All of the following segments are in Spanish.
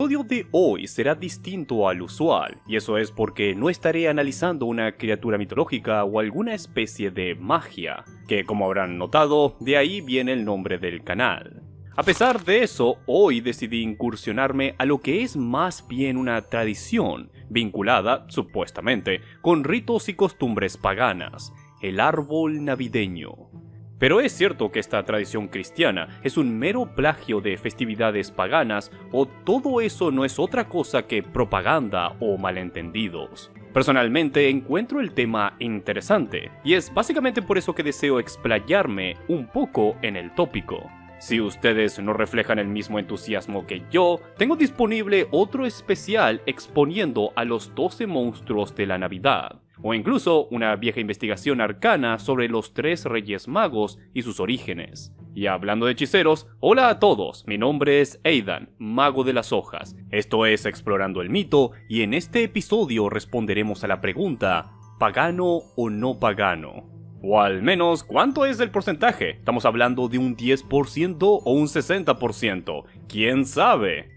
El episodio de hoy será distinto al usual, y eso es porque no estaré analizando una criatura mitológica o alguna especie de magia, que como habrán notado, de ahí viene el nombre del canal. A pesar de eso, hoy decidí incursionarme a lo que es más bien una tradición, vinculada, supuestamente, con ritos y costumbres paganas, el árbol navideño. Pero es cierto que esta tradición cristiana es un mero plagio de festividades paganas, o todo eso no es otra cosa que propaganda o malentendidos. Personalmente encuentro el tema interesante, y es básicamente por eso que deseo explayarme un poco en el tópico. Si ustedes no reflejan el mismo entusiasmo que yo, tengo disponible otro especial exponiendo a los 12 monstruos de la Navidad, o incluso una vieja investigación arcana sobre los 3 Reyes Magos y sus orígenes. Y hablando de hechiceros, hola a todos, mi nombre es Aidan, Mago de las Hojas. Esto es Explorando el Mito, y en este episodio responderemos a la pregunta, ¿pagano o no pagano? O al menos, ¿cuánto es el porcentaje? ¿Estamos hablando de un 10% o un 60%? ¿Quién sabe?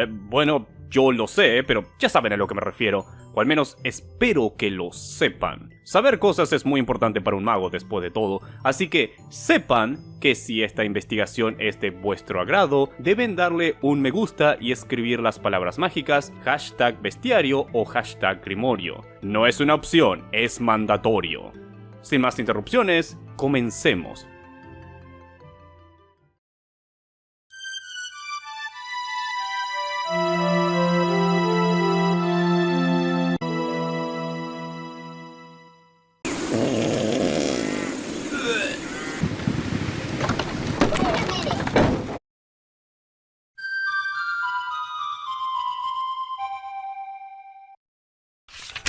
Bueno, yo lo sé, pero ya saben a lo que me refiero. O al menos espero que lo sepan. Saber cosas es muy importante para un mago después de todo, así que sepan que si esta investigación es de vuestro agrado, deben darle un me gusta y escribir las palabras mágicas #bestiario o #grimorio. No es una opción, es mandatorio. Sin más interrupciones, comencemos.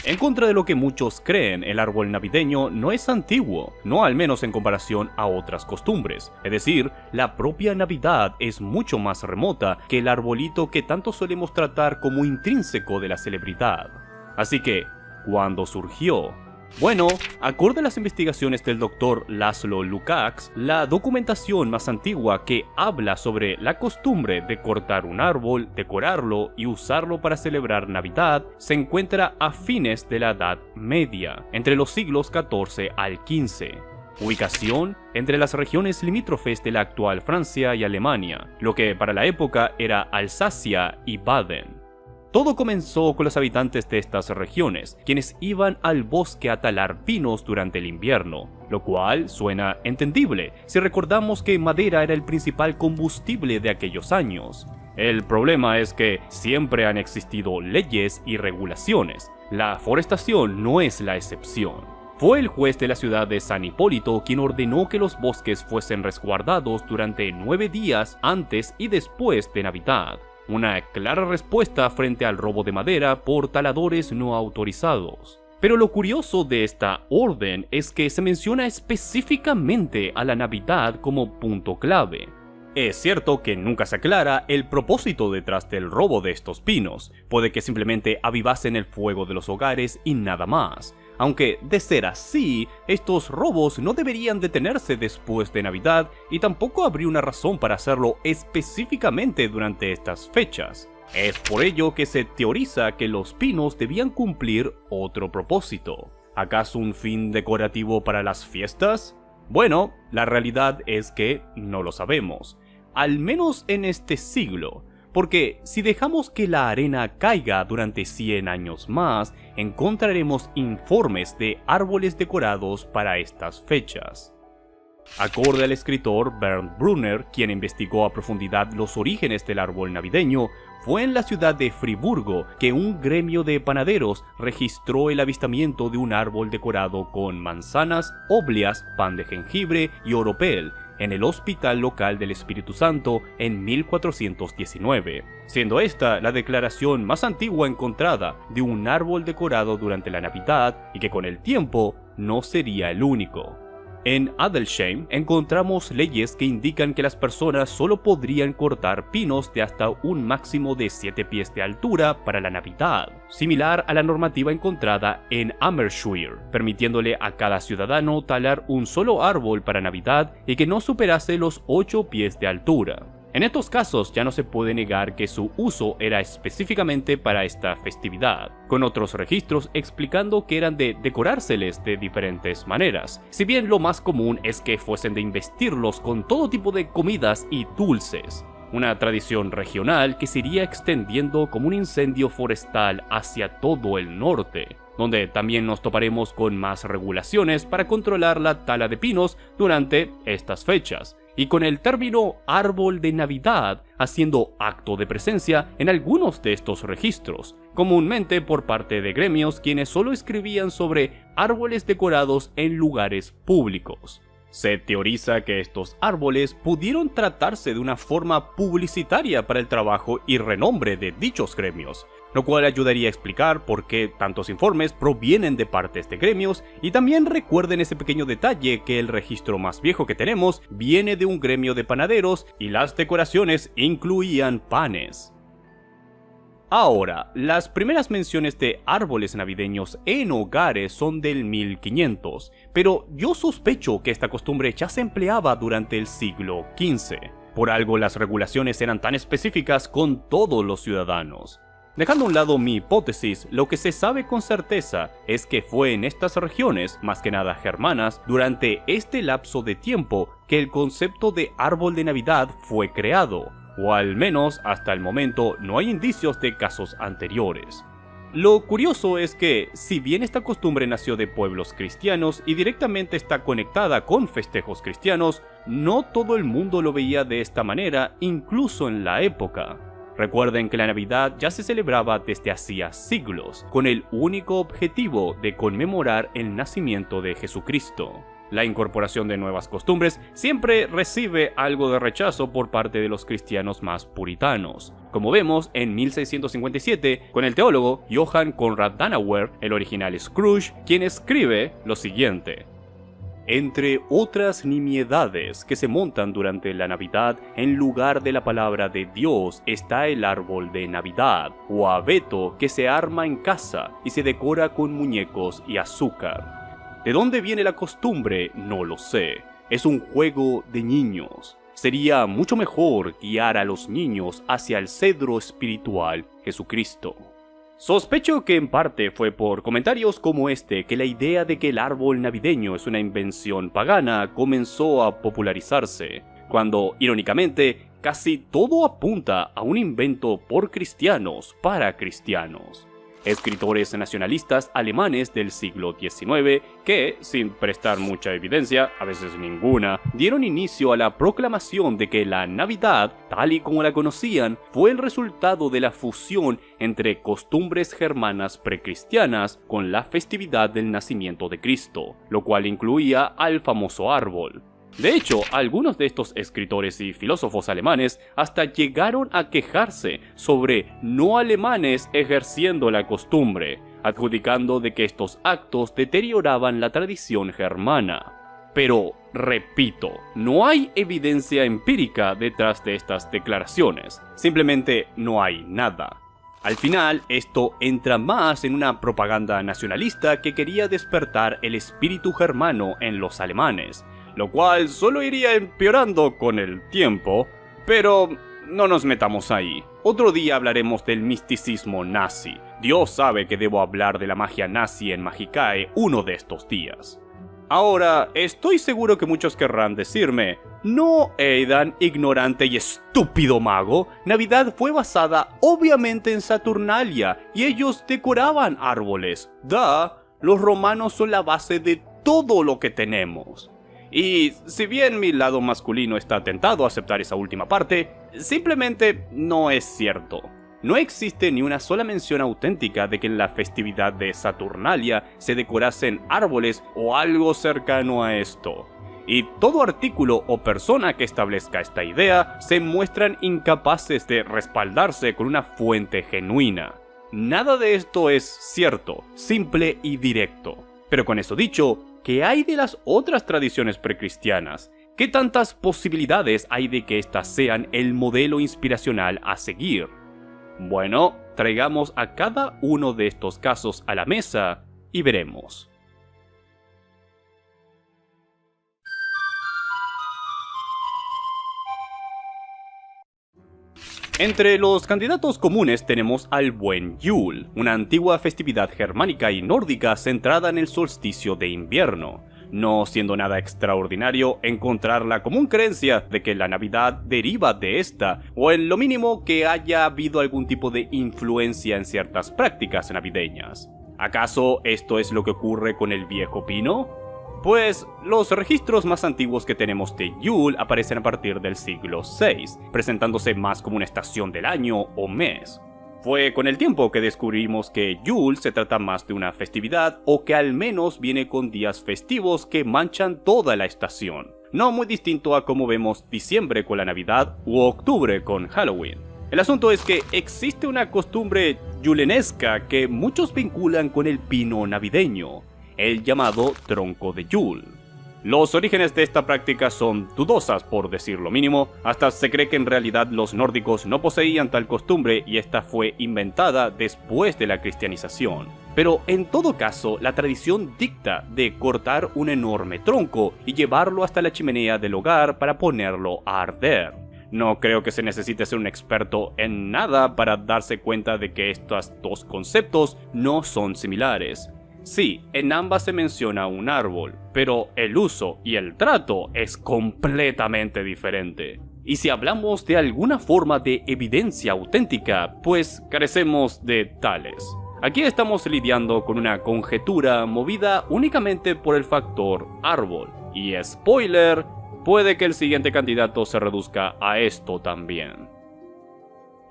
En contra de lo que muchos creen, el árbol navideño no es antiguo, no al menos en comparación a otras costumbres. Es decir, la propia Navidad es mucho más remota que el arbolito que tanto solemos tratar como intrínseco de la celebridad. Así que, ¿cuándo surgió? Bueno, acorde a las investigaciones del Dr. Laszlo Lukács, la documentación más antigua que habla sobre la costumbre de cortar un árbol, decorarlo y usarlo para celebrar Navidad se encuentra a fines de la Edad Media, entre los siglos XIV al XV. Ubicación entre las regiones limítrofes de la actual Francia y Alemania, lo que para la época era Alsacia y Baden. Todo comenzó con los habitantes de estas regiones, quienes iban al bosque a talar pinos durante el invierno, lo cual suena entendible si recordamos que madera era el principal combustible de aquellos años. El problema es que siempre han existido leyes y regulaciones. La forestación no es la excepción. Fue el juez de la ciudad de San Hipólito quien ordenó que los bosques fuesen resguardados durante 9 días antes y después de Navidad. Una clara respuesta frente al robo de madera por taladores no autorizados. Pero lo curioso de esta orden es que se menciona específicamente a la Navidad como punto clave. Es cierto que nunca se aclara el propósito detrás del robo de estos pinos, puede que simplemente avivasen el fuego de los hogares y nada más. Aunque, de ser así, estos robos no deberían detenerse después de Navidad y tampoco habría una razón para hacerlo específicamente durante estas fechas. Es por ello que se teoriza que los pinos debían cumplir otro propósito. ¿Acaso un fin decorativo para las fiestas? Bueno, la realidad es que no lo sabemos, al menos en este siglo. Porque si dejamos que la arena caiga durante 100 años más, encontraremos informes de árboles decorados para estas fechas. Acorde al escritor Bernd Brunner, quien investigó a profundidad los orígenes del árbol navideño, fue en la ciudad de Friburgo que un gremio de panaderos registró el avistamiento de un árbol decorado con manzanas, obleas, pan de jengibre y oropel, en el Hospital Local del Espíritu Santo en 1419, siendo esta la declaración más antigua encontrada de un árbol decorado durante la Navidad y que con el tiempo no sería el único. En Adelsheim encontramos leyes que indican que las personas solo podrían cortar pinos de hasta un máximo de 7 pies de altura para la Navidad, similar a la normativa encontrada en Amershwir, permitiéndole a cada ciudadano talar un solo árbol para Navidad y que no superase los 8 pies de altura. En estos casos ya no se puede negar que su uso era específicamente para esta festividad, con otros registros explicando que eran de decorárseles de diferentes maneras, si bien lo más común es que fuesen de investirlos con todo tipo de comidas y dulces. Una tradición regional que se iría extendiendo como un incendio forestal hacia todo el norte, donde también nos toparemos con más regulaciones para controlar la tala de pinos durante estas fechas, y con el término árbol de Navidad haciendo acto de presencia en algunos de estos registros, comúnmente por parte de gremios quienes solo escribían sobre árboles decorados en lugares públicos. Se teoriza que estos árboles pudieron tratarse de una forma publicitaria para el trabajo y renombre de dichos gremios, lo cual ayudaría a explicar por qué tantos informes provienen de partes de gremios, y también recuerden ese pequeño detalle que el registro más viejo que tenemos viene de un gremio de panaderos y las decoraciones incluían panes. Ahora, las primeras menciones de árboles navideños en hogares son del 1500, pero yo sospecho que esta costumbre ya se empleaba durante el siglo XV. Por algo las regulaciones eran tan específicas con todos los ciudadanos. Dejando a un lado mi hipótesis, lo que se sabe con certeza es que fue en estas regiones, más que nada germanas, durante este lapso de tiempo que el concepto de árbol de Navidad fue creado, o al menos hasta el momento no hay indicios de casos anteriores. Lo curioso es que, si bien esta costumbre nació de pueblos cristianos y directamente está conectada con festejos cristianos, no todo el mundo lo veía de esta manera, incluso en la época. Recuerden que la Navidad ya se celebraba desde hacía siglos, con el único objetivo de conmemorar el nacimiento de Jesucristo. La incorporación de nuevas costumbres siempre recibe algo de rechazo por parte de los cristianos más puritanos, como vemos en 1657 con el teólogo Johann Conrad Dannauer, el original Scrooge, quien escribe lo siguiente: entre otras nimiedades que se montan durante la Navidad, en lugar de la palabra de Dios está el árbol de Navidad, o abeto que se arma en casa y se decora con muñecos y azúcar. ¿De dónde viene la costumbre? No lo sé. Es un juego de niños. Sería mucho mejor guiar a los niños hacia el cedro espiritual, Jesucristo. Sospecho que en parte fue por comentarios como este que la idea de que el árbol navideño es una invención pagana comenzó a popularizarse, cuando, irónicamente, casi todo apunta a un invento por cristianos para cristianos. Escritores nacionalistas alemanes del siglo XIX que, sin prestar mucha evidencia, a veces ninguna, dieron inicio a la proclamación de que la Navidad, tal y como la conocían, fue el resultado de la fusión entre costumbres germanas precristianas con la festividad del nacimiento de Cristo, lo cual incluía al famoso árbol. De hecho, algunos de estos escritores y filósofos alemanes hasta llegaron a quejarse sobre no alemanes ejerciendo la costumbre, adjudicando de que estos actos deterioraban la tradición germana. Pero, repito, no hay evidencia empírica detrás de estas declaraciones, simplemente no hay nada. Al final, esto entra más en una propaganda nacionalista que quería despertar el espíritu germano en los alemanes, lo cual solo iría empeorando con el tiempo, pero no nos metamos ahí. Otro día hablaremos del misticismo nazi. Dios sabe que debo hablar de la magia nazi en Magicae uno de estos días. Ahora, estoy seguro que muchos querrán decirme: no, Aidan, ignorante y estúpido mago, Navidad fue basada obviamente en Saturnalia y ellos decoraban árboles. Los romanos son la base de todo lo que tenemos. Y si bien mi lado masculino está tentado a aceptar esa última parte, simplemente no es cierto. No existe ni una sola mención auténtica de que en la festividad de Saturnalia se decorasen árboles o algo cercano a esto. Y todo artículo o persona que establezca esta idea se muestran incapaces de respaldarse con una fuente genuina. Nada de esto es cierto, simple y directo. Pero con eso dicho, ¿qué hay de las otras tradiciones precristianas? ¿Qué tantas posibilidades hay de que éstas sean el modelo inspiracional a seguir? Bueno, traigamos a cada uno de estos casos a la mesa y veremos. Entre los candidatos comunes tenemos al Buen Yule, una antigua festividad germánica y nórdica centrada en el solsticio de invierno, no siendo nada extraordinario encontrar la común creencia de que la Navidad deriva de esta, o en lo mínimo que haya habido algún tipo de influencia en ciertas prácticas navideñas. ¿Acaso esto es lo que ocurre con el viejo pino? Pues los registros más antiguos que tenemos de Yule aparecen a partir del siglo VI, presentándose más como una estación del año o mes. Fue con el tiempo que descubrimos que Yule se trata más de una festividad, o que al menos viene con días festivos que manchan toda la estación, no muy distinto a como vemos diciembre con la Navidad u octubre con Halloween. El asunto es que existe una costumbre yulenesca que muchos vinculan con el pino navideño, el llamado tronco de Yule. Los orígenes de esta práctica son dudosas, por decir lo mínimo. Hasta se cree que en realidad los nórdicos no poseían tal costumbre y esta fue inventada después de la cristianización. Pero en todo caso, la tradición dicta de cortar un enorme tronco y llevarlo hasta la chimenea del hogar para ponerlo a arder. No creo que se necesite ser un experto en nada para darse cuenta de que estos dos conceptos no son similares. Sí, en ambas se menciona un árbol, pero el uso y el trato es completamente diferente. Y si hablamos de alguna forma de evidencia auténtica, pues carecemos de tales. Aquí estamos lidiando con una conjetura movida únicamente por el factor árbol. Y spoiler, puede que el siguiente candidato se reduzca a esto también.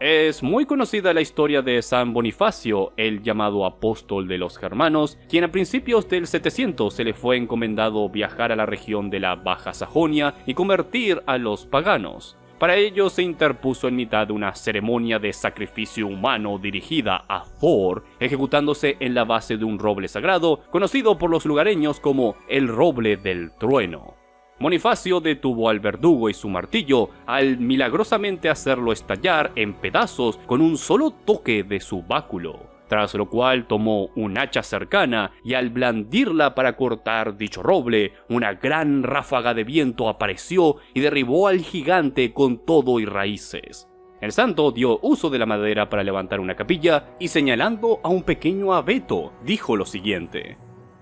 Es muy conocida la historia de San Bonifacio, el llamado apóstol de los germanos, quien a principios del 700 se le fue encomendado viajar a la región de la Baja Sajonia y convertir a los paganos. Para ello se interpuso en mitad de una ceremonia de sacrificio humano dirigida a Thor, ejecutándose en la base de un roble sagrado, conocido por los lugareños como el roble del trueno. Bonifacio detuvo al verdugo y su martillo al milagrosamente hacerlo estallar en pedazos con un solo toque de su báculo, tras lo cual tomó un hacha cercana y al blandirla para cortar dicho roble, una gran ráfaga de viento apareció y derribó al gigante con todo y raíces. El santo dio uso de la madera para levantar una capilla y, señalando a un pequeño abeto, dijo lo siguiente: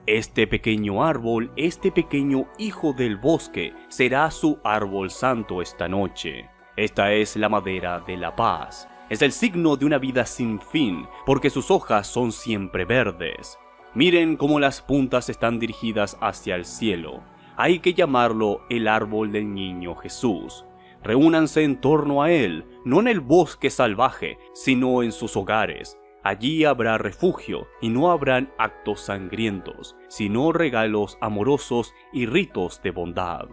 este pequeño árbol, este pequeño hijo del bosque, será su árbol santo esta noche. Esta es la madera de la paz. Es el signo de una vida sin fin, porque sus hojas son siempre verdes. Miren cómo las puntas están dirigidas hacia el cielo. Hay que llamarlo el árbol del niño Jesús. Reúnanse en torno a él, no en el bosque salvaje, sino en sus hogares. Allí habrá refugio, y no habrán actos sangrientos, sino regalos amorosos y ritos de bondad.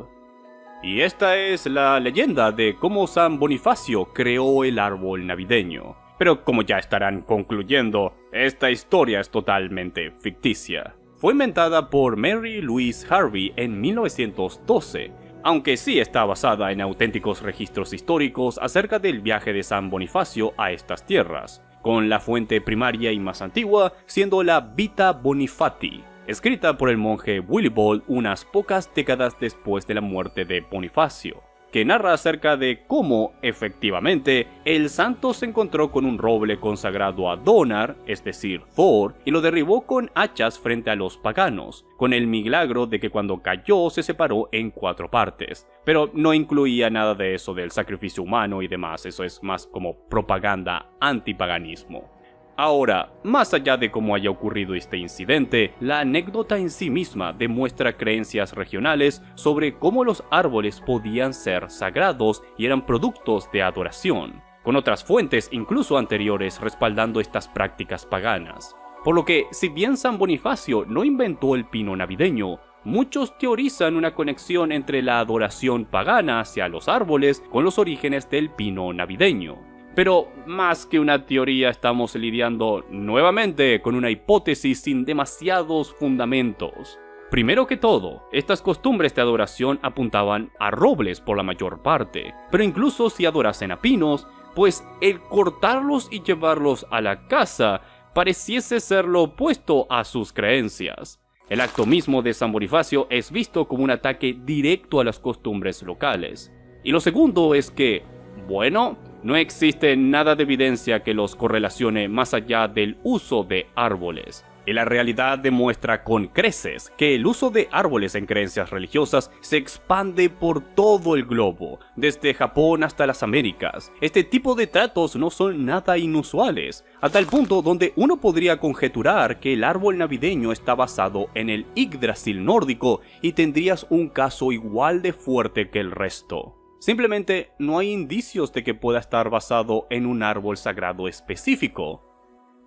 Y esta es la leyenda de cómo San Bonifacio creó el árbol navideño. Pero como ya estarán concluyendo, esta historia es totalmente ficticia. Fue inventada por Mary Louise Harvey en 1912, aunque sí está basada en auténticos registros históricos acerca del viaje de San Bonifacio a estas tierras, con la fuente primaria y más antigua siendo la Vita Bonifati, escrita por el monje Willibald unas pocas décadas después de la muerte de Bonifacio, que narra acerca de cómo, efectivamente, el santo se encontró con un roble consagrado a Donar, es decir, Thor, y lo derribó con hachas frente a los paganos, con el milagro de que cuando cayó se separó en 4 partes. Pero no incluía nada de eso del sacrificio humano y demás, eso es más como propaganda antipaganismo. Ahora, más allá de cómo haya ocurrido este incidente, la anécdota en sí misma demuestra creencias regionales sobre cómo los árboles podían ser sagrados y eran productos de adoración, con otras fuentes incluso anteriores respaldando estas prácticas paganas. Por lo que, si bien San Bonifacio no inventó el pino navideño, muchos teorizan una conexión entre la adoración pagana hacia los árboles con los orígenes del pino navideño. Pero más que una teoría, estamos lidiando nuevamente con una hipótesis sin demasiados fundamentos. Primero que todo, estas costumbres de adoración apuntaban a robles por la mayor parte, pero incluso si adorasen a pinos, pues el cortarlos y llevarlos a la casa pareciese ser lo opuesto a sus creencias. El acto mismo de San Bonifacio es visto como un ataque directo a las costumbres locales. Y lo segundo es que, bueno, No existe nada de evidencia que los correlacione más allá del uso de árboles. Y la realidad demuestra con creces que el uso de árboles en creencias religiosas se expande por todo el globo, desde Japón hasta las Américas. Este tipo de tratos no son nada inusuales, a tal punto donde uno podría conjeturar que el árbol navideño está basado en el Yggdrasil nórdico y tendrías un caso igual de fuerte que el resto. Simplemente no hay indicios de que pueda estar basado en un árbol sagrado específico,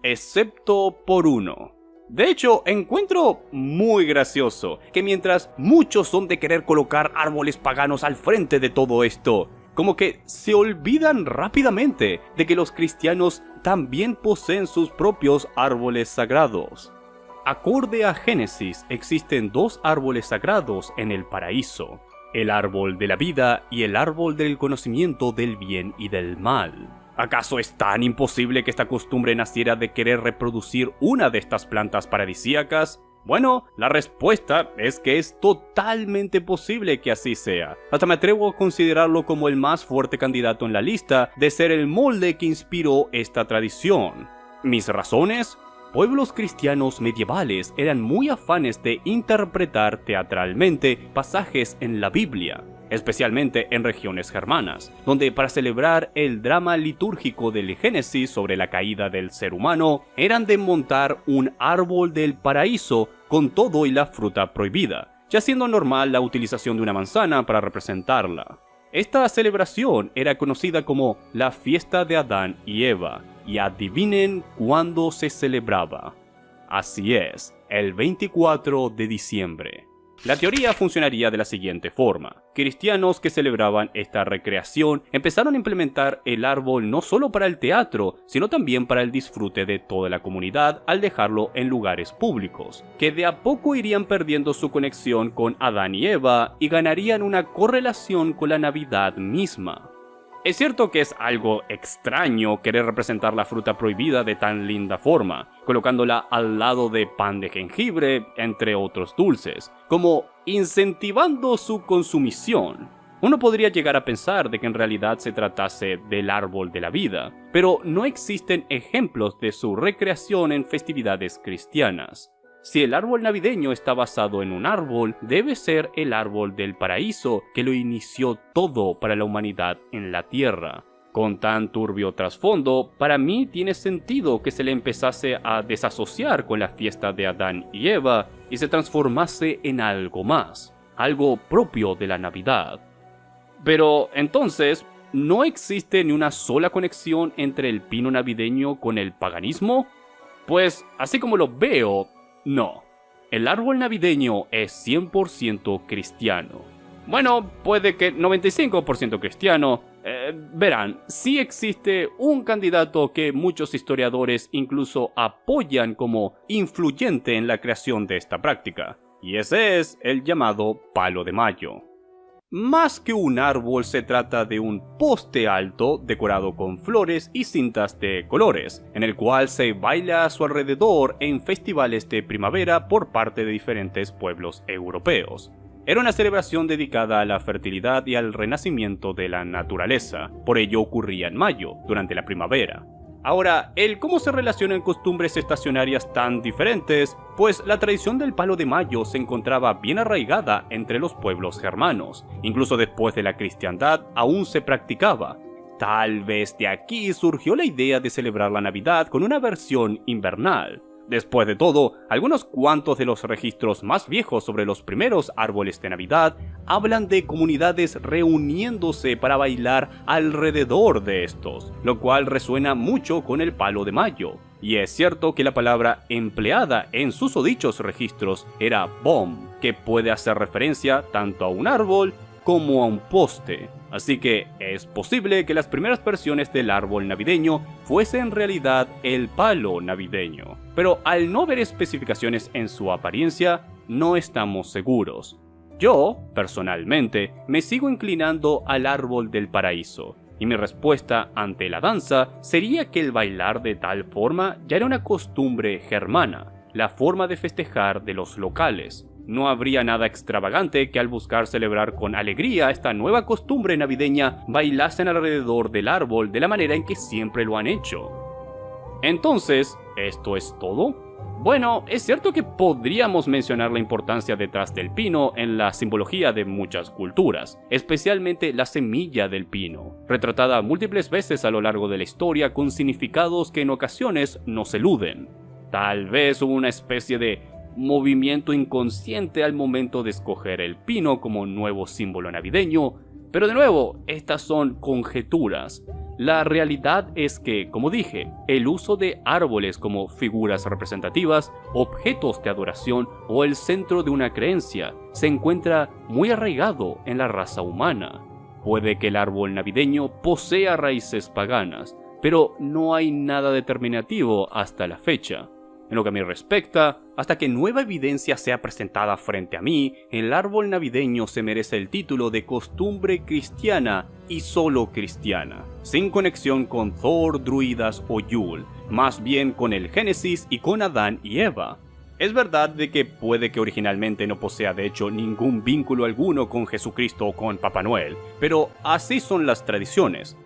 excepto por uno. De hecho, encuentro muy gracioso que mientras muchos son de querer colocar árboles paganos al frente de todo esto, como que se olvidan rápidamente de que los cristianos también poseen sus propios árboles sagrados. Acorde a Génesis, existen dos árboles sagrados en el paraíso: el árbol de la vida y el árbol del conocimiento del bien y del mal. ¿Acaso es tan imposible que esta costumbre naciera de querer reproducir una de estas plantas paradisíacas? Bueno, la respuesta es que es totalmente posible que así sea. Hasta me atrevo a considerarlo como el más fuerte candidato en la lista de ser el molde que inspiró esta tradición. ¿Mis razones? Pueblos cristianos medievales eran muy afanes de interpretar teatralmente pasajes en la Biblia, especialmente en regiones germanas, donde para celebrar el drama litúrgico del Génesis sobre la caída del ser humano, eran de montar un árbol del paraíso con todo y la fruta prohibida, ya siendo normal la utilización de una manzana para representarla. Esta celebración era conocida como la fiesta de Adán y Eva, y adivinen cuándo se celebraba. Así es, el 24 de diciembre. La teoría funcionaría de la siguiente forma. Cristianos que celebraban esta recreación empezaron a implementar el árbol no solo para el teatro, sino también para el disfrute de toda la comunidad al dejarlo en lugares públicos, que de a poco irían perdiendo su conexión con Adán y Eva y ganarían una correlación con la Navidad misma. Es cierto que es algo extraño querer representar la fruta prohibida de tan linda forma, colocándola al lado de pan de jengibre, entre otros dulces, como incentivando su consumición. Uno podría llegar a pensar de que en realidad se tratase del árbol de la vida, pero no existen ejemplos de su recreación en festividades cristianas. Si el árbol navideño está basado en un árbol, debe ser el árbol del paraíso que lo inició todo para la humanidad en la tierra. Con tan turbio trasfondo, para mí tiene sentido que se le empezase a desasociar con la fiesta de Adán y Eva y se transformase en algo más, algo propio de la Navidad. Pero entonces, ¿no existe ni una sola conexión entre el pino navideño con el paganismo? Pues, así como lo veo, no. El árbol navideño es 100% cristiano. Bueno, puede que 95% cristiano. Verán, sí existe un candidato que muchos historiadores incluso apoyan como influyente en la creación de esta práctica, y ese es el llamado palo de mayo. Más que un árbol, se trata de un poste alto decorado con flores y cintas de colores, en el cual se baila a su alrededor en festivales de primavera por parte de diferentes pueblos europeos. Era una celebración dedicada a la fertilidad y al renacimiento de la naturaleza, por ello ocurría en mayo, durante la primavera. Ahora, el cómo se relacionan costumbres estacionarias tan diferentes, pues la tradición del palo de mayo se encontraba bien arraigada entre los pueblos germanos, incluso después de la cristiandad aún se practicaba. Tal vez de aquí surgió la idea de celebrar la Navidad con una versión invernal. Después de todo, algunos cuantos de los registros más viejos sobre los primeros árboles de Navidad hablan de comunidades reuniéndose para bailar alrededor de estos, lo cual resuena mucho con el palo de mayo. Y es cierto que la palabra empleada en susodichos registros era bom, que puede hacer referencia tanto a un árbol como a un poste. Así que es posible que las primeras versiones del árbol navideño fuese en realidad el palo navideño. Pero al no ver especificaciones en su apariencia, no estamos seguros. Yo, personalmente, me sigo inclinando al árbol del paraíso, y mi respuesta ante la danza sería que el bailar de tal forma ya era una costumbre germana, la forma de festejar de los locales. no habría nada extravagante que al buscar celebrar con alegría esta nueva costumbre navideña bailasen alrededor del árbol de la manera en que siempre lo han hecho. Entonces, ¿esto es todo? Bueno, es cierto que podríamos mencionar la importancia detrás del pino en la simbología de muchas culturas, especialmente la semilla del pino, retratada múltiples veces a lo largo de la historia con significados que en ocasiones nos eluden. Tal vez hubo una especie de movimiento inconsciente al momento de escoger el pino como nuevo símbolo navideño, pero de nuevo, estas son conjeturas. La realidad es que, como dije, el uso de árboles como figuras representativas, objetos de adoración o el centro de una creencia se encuentra muy arraigado en la raza humana. Puede que el árbol navideño posea raíces paganas, pero no hay nada determinativo hasta la fecha. En lo que a mí respecta, hasta que nueva evidencia sea presentada frente a mí, el árbol navideño se merece el título de costumbre cristiana y solo cristiana, sin conexión con Thor, druidas o Yule, más bien con el Génesis y con Adán y Eva. Es verdad de que puede que originalmente no posea de hecho ningún vínculo alguno con Jesucristo o con Papá Noel, pero así son las tradiciones.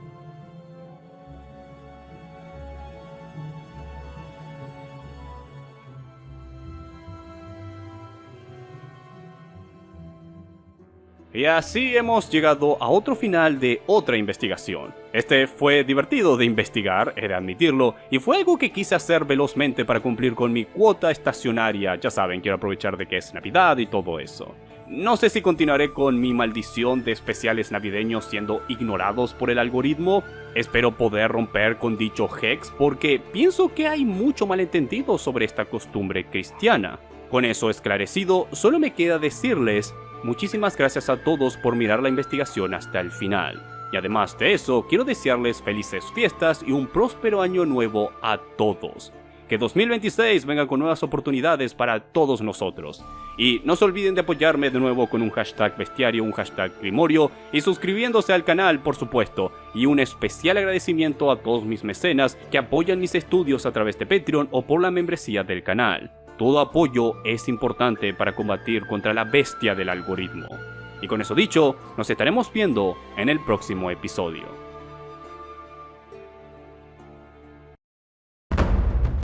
Y así hemos llegado a otro final de otra investigación. Este fue divertido de investigar, he de admitirlo, y fue algo que quise hacer velozmente para cumplir con mi cuota estacionaria. Ya saben, quiero aprovechar de que es Navidad y todo eso. No sé si continuaré con mi maldición de especiales navideños siendo ignorados por el algoritmo. Espero poder romper con dicho hex porque pienso que hay mucho malentendido sobre esta costumbre cristiana. Con eso esclarecido, solo me queda decirles muchísimas gracias a todos por mirar la investigación hasta el final. Y además de eso, quiero desearles felices fiestas y un próspero año nuevo a todos. Que 2026 venga con nuevas oportunidades para todos nosotros. Y no se olviden de apoyarme de nuevo con un hashtag bestiario, un hashtag grimorio y suscribiéndose al canal, por supuesto. Y un especial agradecimiento a todos mis mecenas que apoyan mis estudios a través de Patreon o por la membresía del canal. Todo apoyo es importante para combatir contra la bestia del algoritmo. Y con eso dicho, nos estaremos viendo en el próximo episodio.